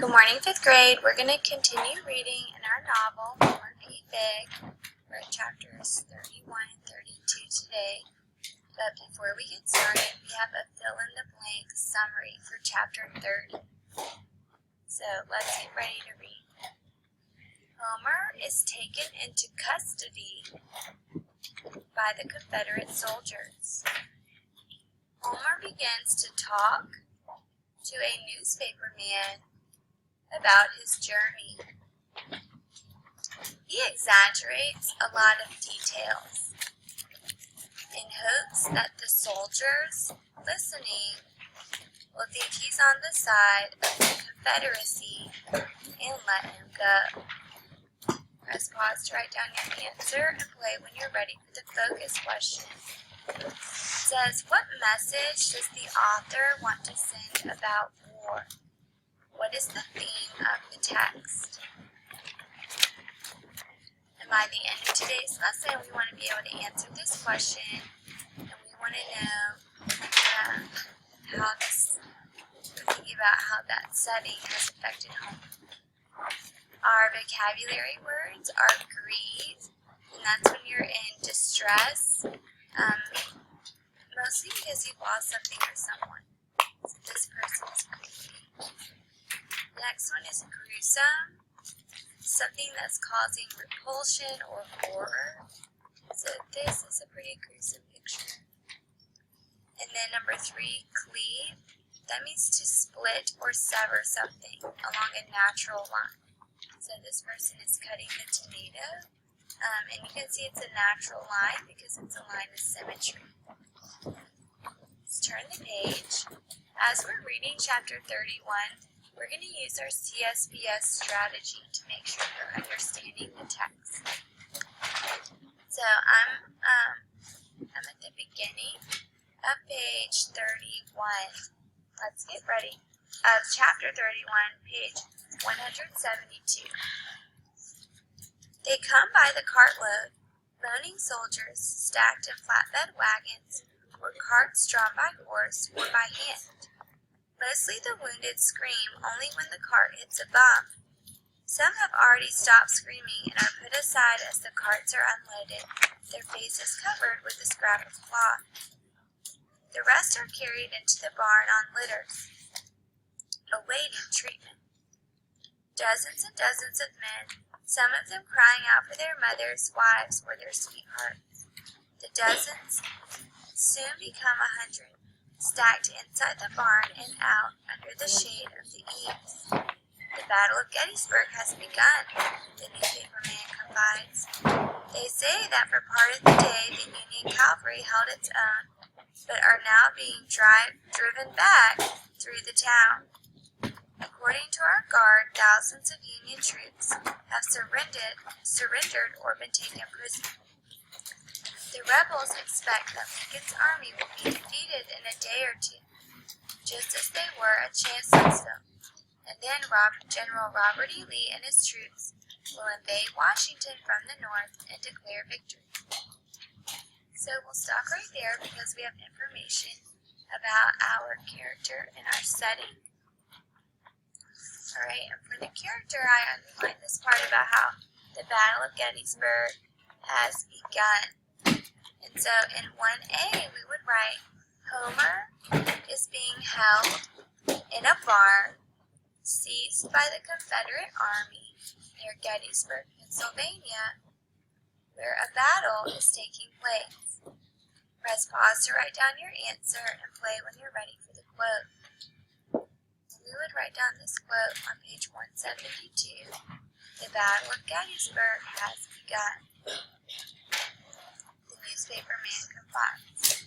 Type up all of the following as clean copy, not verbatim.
Good morning, 5th grade. We're going to continue reading in our novel, Repeat Big. We're in chapters 31 and 32 today. But before we get started, we have a fill-in-the-blank summary for chapter 30. So let's get ready to read. Homer is taken into custody by the Confederate soldiers. Homer begins to talk to a newspaper man about his journey. He exaggerates a lot of details in hopes that the soldiers listening will think he's on the side of the Confederacy and let him go. Press pause to write down your answer and play when you're ready for the focus question. It says, what message does the author want to send about war? What is the theme of the text? And by the end of today's lesson, we want to be able to answer this question, and we want to know thinking about how that setting has affected home. Our vocabulary words are grieve, and that's when you're in distress, mostly because you've lost something or someone. So this person is grieving. The next one is gruesome, something that's causing repulsion or horror. So this is a pretty gruesome picture. And then number 3, cleave. That means to split or sever something along a natural line. So this person is cutting the tomato, and you can see it's a natural line because it's a line of symmetry. Let's turn the page. As we're reading chapter 31, we're going to use our CSBS strategy to make sure you're understanding the text. So I'm at the beginning of page 31. Let's get ready. Of chapter 31, page 172. They come by the cartload, moaning soldiers stacked in flatbed wagons or carts drawn by horse or by hand. Mostly the wounded scream only when the cart hits a bump. Some have already stopped screaming and are put aside as the carts are unloaded, their faces covered with a scrap of cloth. The rest are carried into the barn on litters, awaiting treatment. Dozens and dozens of men, some of them crying out for their mothers, wives, or their sweethearts. The dozens soon become 100. Stacked inside the barn and out under the shade of the eaves. The Battle of Gettysburg has begun, the newspaperman confides. They say that for part of the day the Union cavalry held its own, but are now being driven back through the town. According to our guard, thousands of Union troops have surrendered or been taken prisoner. The rebels expect that Lincoln's army will be defeated in a day or two, just as they were at Chancellorsville, and then General Robert E. Lee and his troops will invade Washington from the north and declare victory. So we'll stop right there because we have information about our character and our setting. Alright, and for the character, I underlined this part about how the Battle of Gettysburg has begun. And so in 1A, we would write, Homer is being held in a barn seized by the Confederate Army near Gettysburg, Pennsylvania, where a battle is taking place. Press pause to write down your answer and play when you're ready for the quote. We would write down this quote on page 172. The Battle of Gettysburg has begun. Newspaperman complies.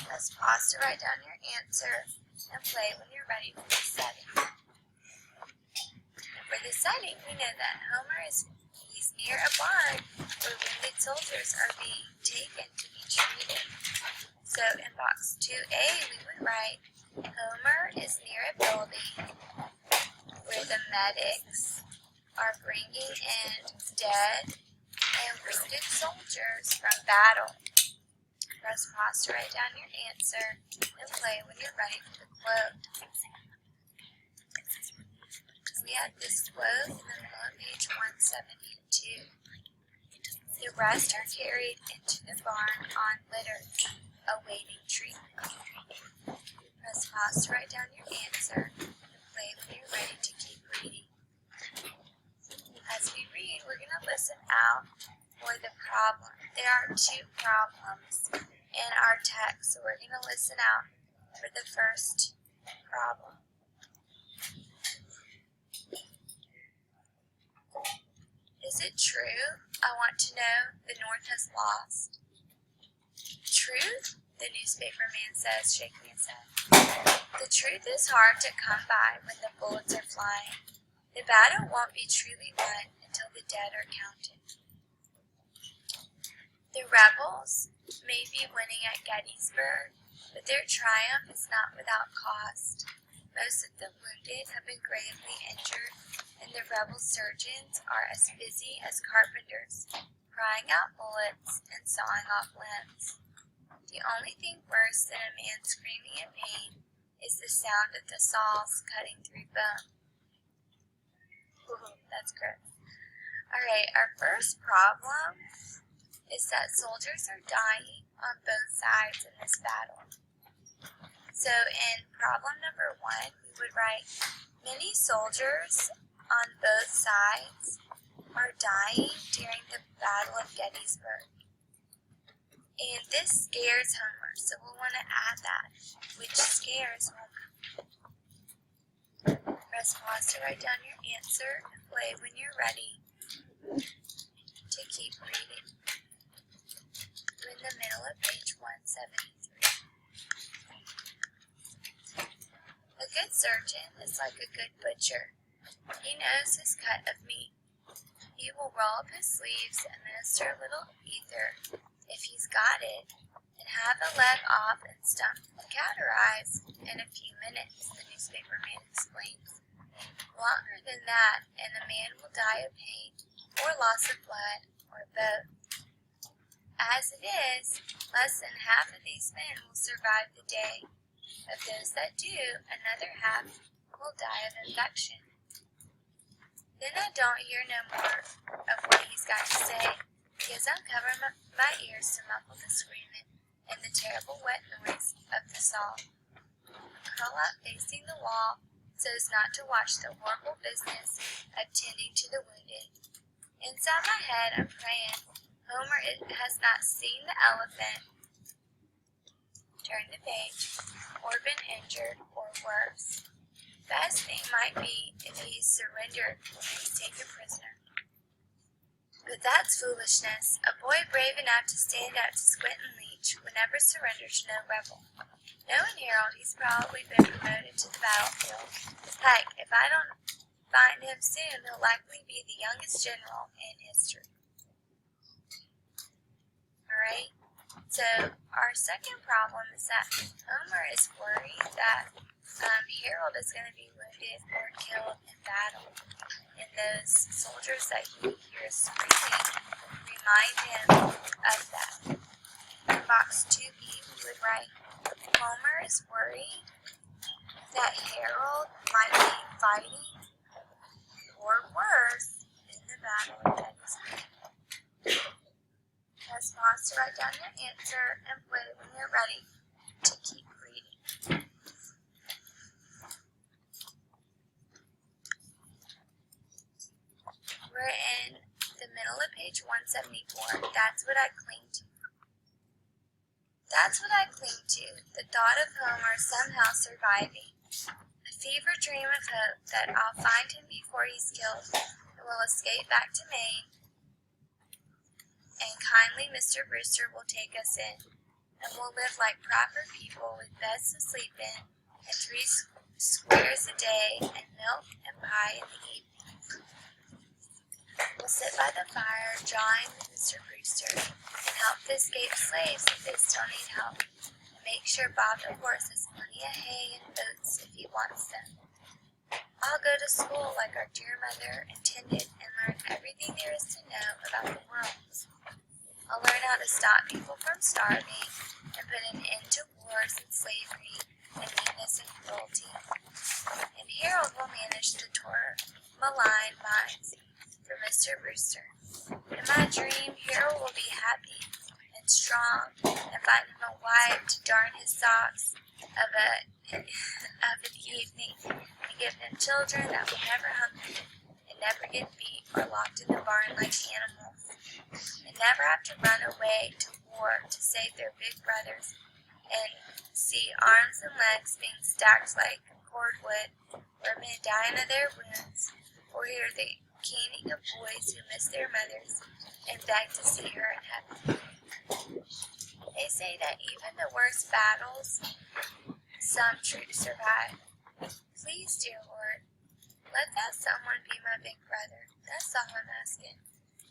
Let's pause to write down your answer and play when you're ready for the setting. And for the setting, we know that Homer he's near a barn where wounded soldiers are being taken to be treated. So in box 2A, we would write, Homer is near a building where the medics are bringing in dead and wounded soldiers from battle. Press pause to write down your answer and play when you're ready for the quote. we had this quote in the middle of page 172. The rest are carried into the barn on litters, awaiting treatment. Press pause to write down your answer and play when you're ready to keep reading. As we read, we're going to listen out for the problem. There are two problems in our text, so we're going to listen out for the first problem. Is it true? I want to know the North has lost. Truth? The newspaper man says, shaking his head. The truth is hard to come by when the bullets are flying. The battle won't be truly won until the dead are counted. The rebels may be winning at Gettysburg, but their triumph is not without cost. Most of the wounded have been gravely injured, and the rebel surgeons are as busy as carpenters, prying out bullets and sawing off limbs. The only thing worse than a man screaming in pain is the sound of the saws cutting through bone. Ooh, that's gross. Alright, our first problem is that soldiers are dying on both sides in this battle. So in problem number 1, we would write, many soldiers on both sides are dying during the Battle of Gettysburg. And this scares Homer, so we'll want to add that, which scares Homer. Press pause to write down your answer and play when you're ready to keep reading. We're in the middle of page 173. A good surgeon is like a good butcher. He knows his cut of meat. He will roll up his sleeves, administer a little ether, if he's got it, and have a leg off and stump cauterized in a few minutes, the newspaper man explains. Longer than that, and the man will die of pain, or loss of blood, or both. As it is, less than half of these men will survive the day. Of those that do, another half will die of infection. Then I don't hear no more of what he's got to say, because I'm covering my ears to muffle the screaming and the terrible wet noise of the saw. Curl up facing the wall so as not to watch the horrible business of tending to the wounded. Inside my head, I'm praying Homer has not seen the elephant, turn the page, or been injured, or worse. Best thing might be if he's surrendered when he's taken prisoner. But that's foolishness. A boy brave enough to stand up to Squint and Leech would never surrender to no rebel. Knowing Harold, he's probably been promoted to the battlefield. Heck, if I don't find him soon, he'll likely be the youngest general in history. Alright, so our second problem is that Homer is worried that Harold is going to be wounded or killed in battle, and those soldiers that he hears screaming remind him of that. In box 2B, we would write, Homer is worried that Harold might be fighting, or worse, in the Battle of Gettysburg. Press pause to write down your answer and play when you're ready to keep reading. We're in the middle of page 174. That's what I cling to. That's what I cling to, the thought of Homer somehow surviving. A fever dream of hope that I'll find him before he's killed and will escape back to Maine, and kindly Mr. Brewster will take us in, and we'll live like proper people with beds to sleep in, and 3 squares a day, and milk and pie in the evening. We'll sit by the fire, jawing with Mr. Brewster, and help the escaped slaves if they still need help, and make sure Bob the horse has plenty of hay and oats if he wants them. I'll go to school like our dear mother intended and learn everything there is to know about the world. I'll learn how to stop people from starving and put an end to wars and slavery and meanness and cruelty. And Harold will manage the and find him a wife to darn his socks of an evening, and give him children that will never hunger, and never get beat or locked in the barn like animals, and never have to run away to war to save their big brothers, and see arms and legs being stacked like cordwood, or men dying of their wounds, or hear the keening of boys who miss their mothers and beg to see her in heaven. They say that even the worst battles, some troops survive. Please, dear Lord, let that someone be my big brother. That's all I'm asking.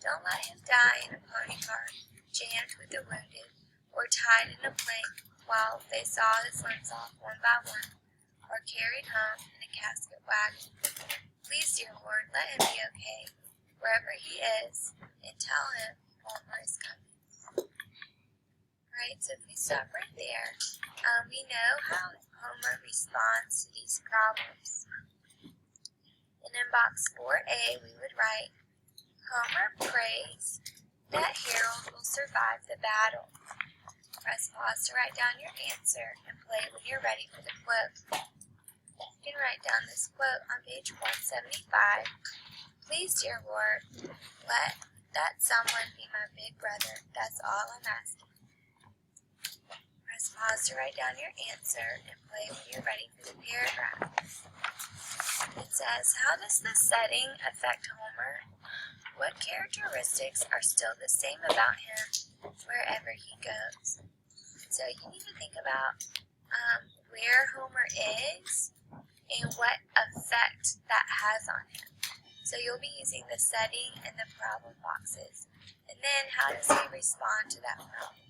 Don't let him die in a pony car, jammed with the wounded, or tied in a plank while they saw his limbs off one by one, or carried home in a casket wagon. Please, dear Lord, let him be okay, wherever he is, and tell him Homer is coming. Alright, so if we stop right there, we know how Homer responds to these problems. And in box 4A, we would write, Homer prays that Harold will survive the battle. Press pause to write down your answer and play when you're ready for the quote. You can write down this quote on page 175. Please, dear Lord, let that someone be my big brother. That's all I'm asking. Press pause to write down your answer and play when you're ready for the paragraph. It says, how does the setting affect Homer? What characteristics are still the same about him wherever he goes? So you need to think about where Homer is and what effect that has on him. So you'll be using the setting and the problem boxes. And then how does he respond to that problem?